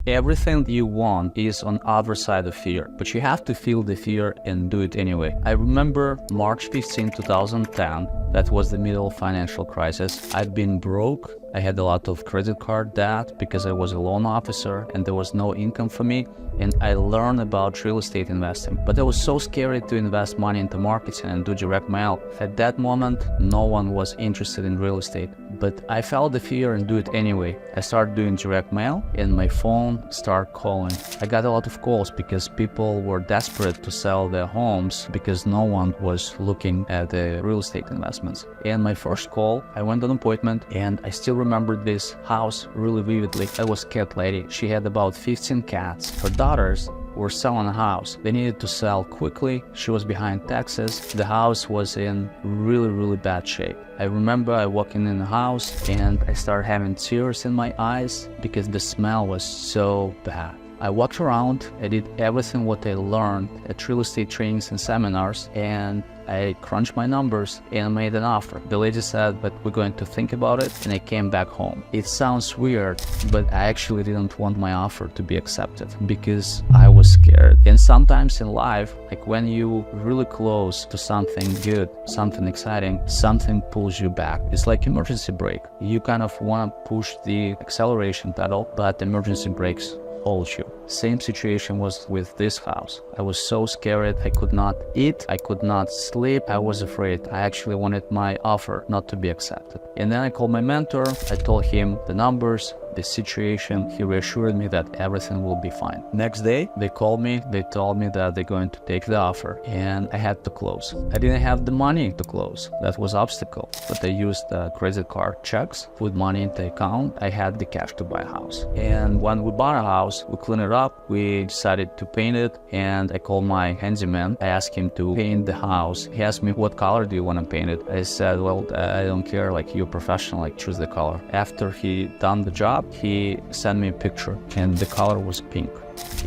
Everything you want is on other side of fear, but you have to feel the fear and do it anyway. I remember March 15, 2010, that was the middle of financial crisis. I'd been broke. I had a lot of credit card debt because I was a loan officer and there was no income for me. And I learned about real estate investing, but I was so scared to invest money into marketing and do direct mail. At that moment, no one was interested in real estate, but I felt the fear and do it anyway. I started doing direct mail and my phone started calling. I got a lot of calls because people were desperate to sell their homes because no one was looking at the real estate investments. And my first call, I went on an appointment and I still remember this house really vividly. That was cat lady. She had about 15 cats. Her daughters were selling a house. They needed to sell quickly. She was behind taxes. The house was in really bad shape. I remember I walking in the house and I started having tears in my eyes because the smell was so bad. I walked around, I did everything what I learned at real estate trainings and seminars, and I crunched my numbers and I made an offer. The lady said, but we're going to think about it, and I came back home. It sounds weird, but I actually didn't want my offer to be accepted because I was scared. And sometimes in life, like when you really close to something good, something exciting, something pulls you back. It's like emergency brake. You kind of want to push the acceleration pedal, but emergency brakes hold you. Same situation was with this house. I was so scared. I could not eat. I could not sleep. I was afraid. I actually wanted my offer not to be accepted. And then I called my mentor. I told him the numbers, the situation. He reassured me that everything will be fine. Next day, they called me. They told me that they're going to take the offer and I had to close. I didn't have the money to close. That was an obstacle. But I used credit card checks, put money in the account. I had the cash to buy a house. And when we bought a house, we cleaned it up. We decided to paint it. And I called my handyman. I asked him to paint the house. He asked me, what color do you want to paint it? I said, well, I don't care. Like, you're professional, like, choose the color. After he done the job, he sent me a picture and the color was pink.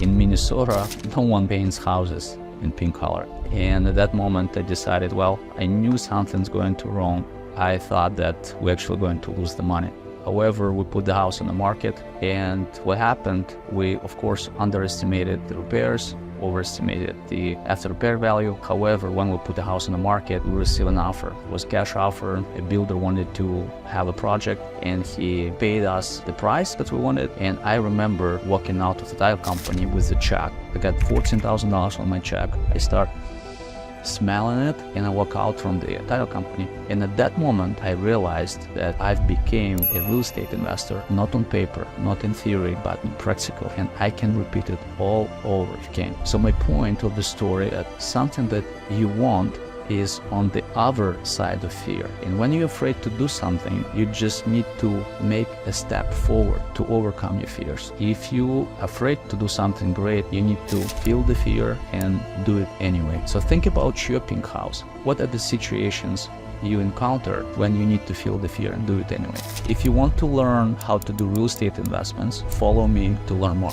In Minnesota, no one paints houses in pink color. And at that moment I decided, well, I knew something's going to wrong. I thought that we're actually going to lose the money. However, we put the house on the market, and what happened, we of course underestimated the repairs, overestimated the after repair value. However, when we put the house on the market, we received an offer. It was a cash offer. A builder wanted to have a project and he paid us the price that we wanted. And I remember walking out of the title company with the check. I got $14,000 on my check. I start smelling it and I walk out from the title company. And at that moment I realized that I've became a real estate investor, not on paper, not in theory, but in practical, and I can repeat it all over again. So my point of the story is something that you want is on the other side of fear. And when you're afraid to do something, you just need to make a step forward to overcome your fears. If you're afraid to do something great, you need to feel the fear and do it anyway. So think about your pink house. What are the situations you encounter when you need to feel the fear and do it anyway? If you want to learn how to do real estate investments, follow me to learn more.